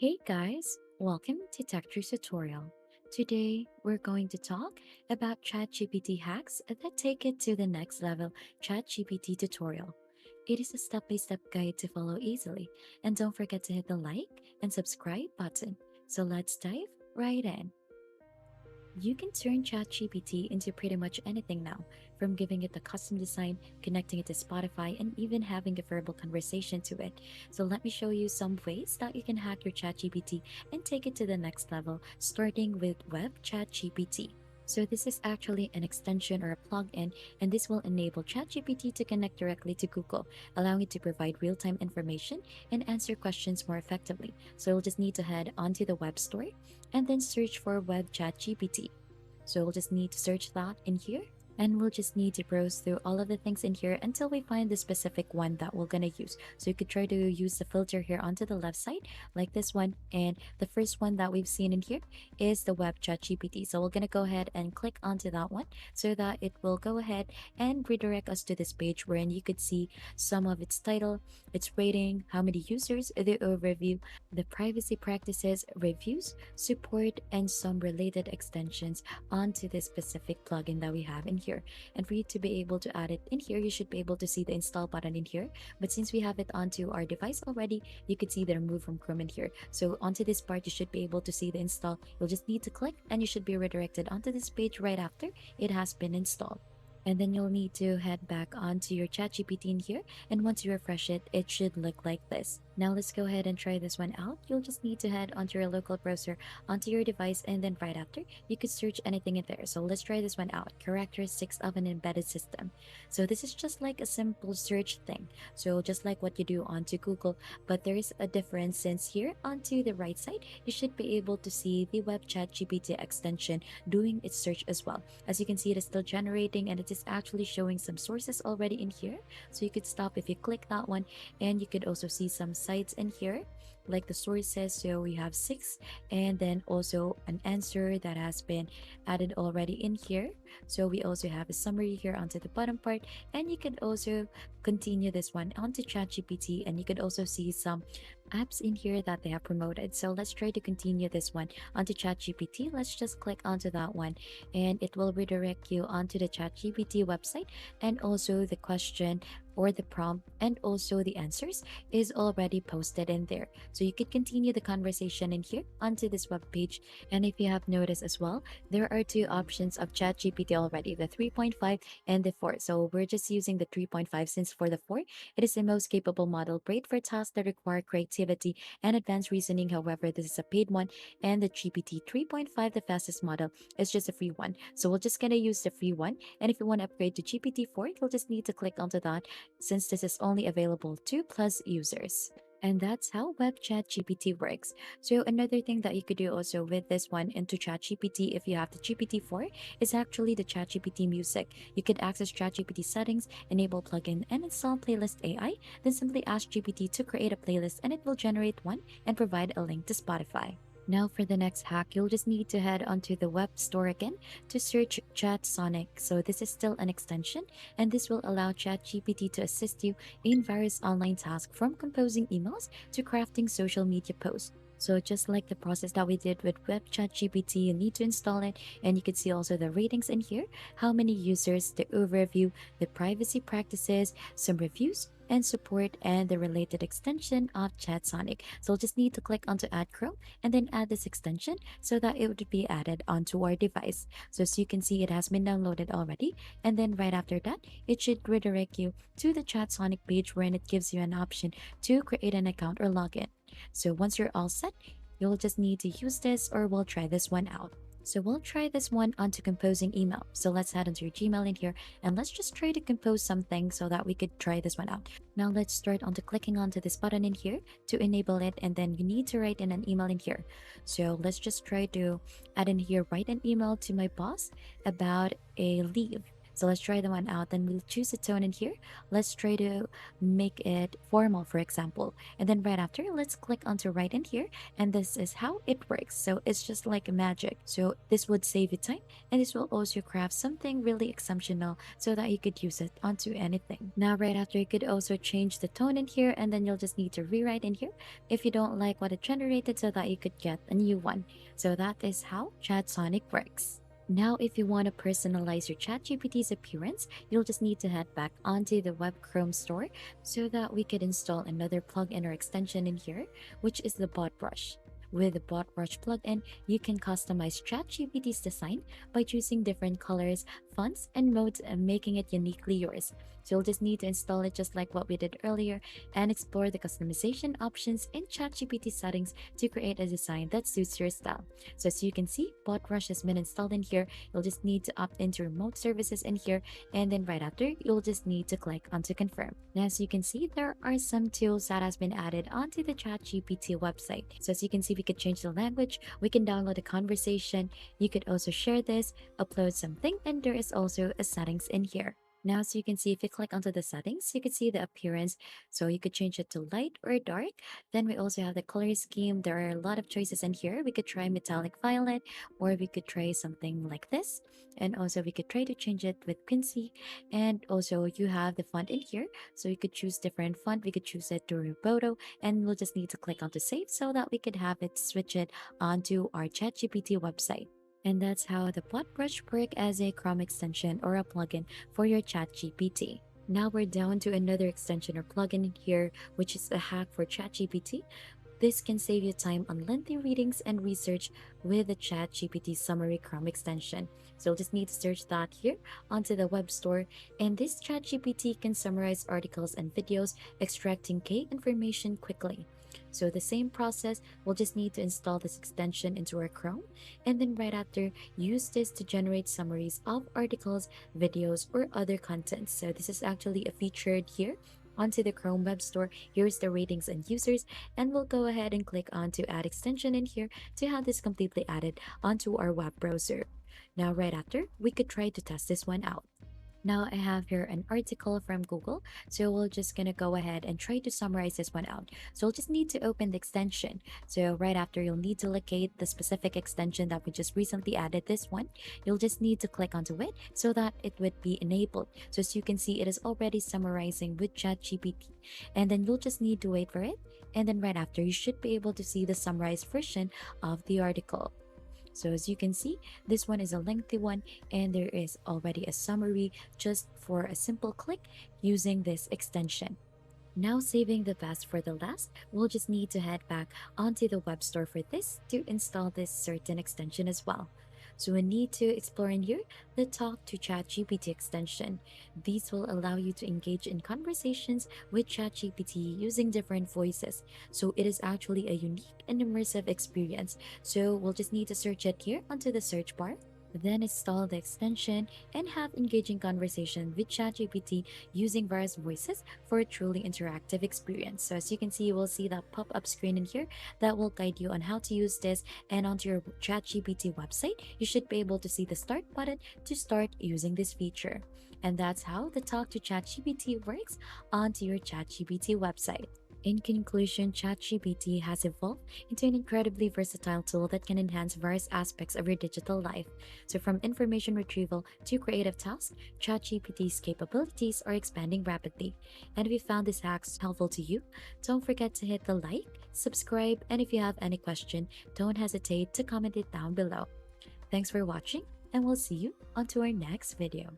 Hey guys, welcome to Tech Tree Tutorial. Today, we're going to talk about ChatGPT hacks that take it to the next level ChatGPT tutorial. It is a step-by-step guide to follow easily, and don't forget to hit the like and subscribe button. So let's dive right in. You can turn ChatGPT into pretty much anything now, from giving it a custom design, connecting it to Spotify, and even having a verbal conversation to it. So let me show you some ways that you can hack your ChatGPT and take it to the next level, starting with Web ChatGPT. So this is actually an extension or a plugin, and this will enable ChatGPT to connect directly to Google, allowing it to provide real-time information and answer questions more effectively. So you'll just need to head onto the web store and then search for Web ChatGPT. So we'll just need to search that in here, and we'll just need to browse through all of the things in here until we find the specific one that we're gonna use. So you could try to use the filter here onto the left side, like this one. And the first one that we've seen in here is the Web Chat GPT. So we're gonna go ahead and click onto that one so that it will go ahead and redirect us to this page wherein you could see some of its title, its rating, how many users, the overview, the privacy practices, reviews, support, and some related extensions onto this specific plugin that we have in here. And for you to be able to add it in here, you should be able to see the install button in here. But since we have it onto our device already, you could see the remove from Chrome in here. So onto this part, you should be able to see the install. You'll just need to click and you should be redirected onto this page right after it has been installed. And then you'll need to head back onto your ChatGPT in here. And once you refresh it, it should look like this. Now let's go ahead and try this one out. You'll just need to head onto your local browser, onto your device, and then right after, you could search anything in there. So let's try this one out. Characteristics of an embedded system. So this is just like a simple search thing. So just like what you do onto Google, but there is a difference since here onto the right side, you should be able to see the Web Chat GPT extension doing its search as well. As you can see, it is still generating and it is actually showing some sources already in here. So you could stop if you click that one, and you could also see some sites in here like the sources. So we have six, and then also an answer that has been added already in here. So we also have a summary here onto the bottom part, and you could also continue this one onto ChatGPT, and you could also see some apps in here that they have promoted. So let's try to continue this one onto ChatGPT. Let's just click onto that one, and it will redirect you onto the ChatGPT website, and also the question or the prompt and also the answers is already posted in there. So you could continue the conversation in here onto this web page. And if you have noticed as well, there are two options of ChatGPT already, the 3.5 and the 4. So we're just using the 3.5 since for the 4, it is the most capable model, great for tasks that require creativity and advanced reasoning. However, this is a paid one, and the GPT 3.5, the fastest model, is just a free one. So we're just gonna use the free one. And if you want to upgrade to GPT 4, you'll just need to click onto that since this is only available to Plus users. And that's how Web Chat GPT works. So another thing that you could do also with this one into ChatGPT, if you have the GPT-4, is actually the ChatGPT music. You could access ChatGPT settings, enable plugin, and install playlist AI. Then simply ask GPT to create a playlist, and it will generate one and provide a link to Spotify. Now for the next hack, you'll just need to head onto the web store again to search Chat Sonic. So this is still an extension, and this will allow ChatGPT to assist you in various online tasks, from composing emails to crafting social media posts. So just like the process that we did with Web Chat GPT, you need to install it, and you can see also the ratings in here, how many users, the overview, the privacy practices, some reviews, and support, and the related extension of ChatSonic. So we'll just need to click onto Add Chrome and then add this extension so that it would be added onto our device. So as you can see, it has been downloaded already. And then right after that, it should redirect you to the ChatSonic page wherein it gives you an option to create an account or login. So once you're all set, you'll just need to use this, or we'll try this one out. So we'll try this one onto composing email. So let's head into your Gmail in here, and let's just try to compose something so that we could try this one out. Now let's start onto clicking onto this button in here to enable it, and then you need to write in an email in here. So let's just try to add in here, write an email to my boss about a leave. So let's try the one out. Then we'll choose a tone in here. Let's try to make it formal, for example. And then right after, let's click onto write in here. And this is how it works. So it's just like magic. So this would save you time, and this will also craft something really exceptional so that you could use it onto anything. Now, right after, you could also change the tone in here, and then you'll just need to rewrite in here if you don't like what it generated so that you could get a new one. So that is how ChatSonic works. Now, if you want to personalize your ChatGPT's appearance, you'll just need to head back onto the web Chrome store so that we could install another plugin or extension in here, which is the Bot Brush. With the Bot Brush plugin, you can customize ChatGPT's design by choosing different colors, fonts, and modes and making it uniquely yours. So you'll just need to install it just like what we did earlier and explore the customization options in ChatGPT settings to create a design that suits your style. So as you can see, Bot Brush has been installed in here. You'll just need to opt into remote services in here, and then right after, you'll just need to click on to confirm. Now, as you can see, there are some tools that has been added onto the ChatGPT website. So as you can see, we could change the language, we can download a conversation, you could also share this, upload something, and there is also a settings in here. Now, so you can see if you click onto the settings, you can see the appearance. So you could change it to light or dark. Then we also have the color scheme. There are a lot of choices in here. We could try metallic violet, or we could try something like this. And also we could try to change it with Quincy. And also you have the font in here. So you could choose different font. We could choose it to Roboto, and we'll just need to click on to save so that we could have it switch it onto our ChatGPT website. And that's how the Bot Brush work as a Chrome extension or a plugin for your ChatGPT. Now we're down to another extension or plugin in here, which is a hack for ChatGPT. This can save you time on lengthy readings and research with the ChatGPT Summary Chrome extension. So you'll just need to search that here onto the web store. And this ChatGPT can summarize articles and videos, extracting key information quickly. So the same process, we'll just need to install this extension into our Chrome, and then right after, use this to generate summaries of articles, videos, or other contents. So this is actually a featured here onto the Chrome Web Store. Here's the ratings and users, and we'll go ahead and click on to add extension in here to have this completely added onto our web browser. Now, right after, we could try to test this one out. Now I have here an article from Google, so we're just gonna go ahead and try to summarize this one out. So we'll just need to open the extension. So right after, you'll need to locate the specific extension that we just recently added, this one. You'll just need to click onto it so that it would be enabled. So as you can see, it is already summarizing with ChatGPT. And then you'll just need to wait for it. And then right after, you should be able to see the summarized version of the article. So as you can see, this one is a lengthy one, and there is already a summary just for a simple click using this extension. Now, saving the best for the last, we'll just need to head back onto the web store for this to install this certain extension as well. So we need to explore in here the Talk to ChatGPT extension. These will allow you to engage in conversations with ChatGPT using different voices. So it is actually a unique and immersive experience. So we'll just need to search it here onto the search bar, then install the extension and have engaging conversation with ChatGPT using various voices for a truly interactive experience. So as you can see, you will see that pop-up screen in here that will guide you on how to use this, and onto your ChatGPT website, you should be able to see the start button to start using this feature. And that's how the Talk to ChatGPT works onto your ChatGPT website. In conclusion, ChatGPT has evolved into an incredibly versatile tool that can enhance various aspects of your digital life. So, from information retrieval to creative tasks, ChatGPT's capabilities are expanding rapidly. And if you found this hacks helpful to you, don't forget to hit the like, subscribe, and if you have any question, don't hesitate to comment it down below. Thanks for watching, and we'll see you onto our next video.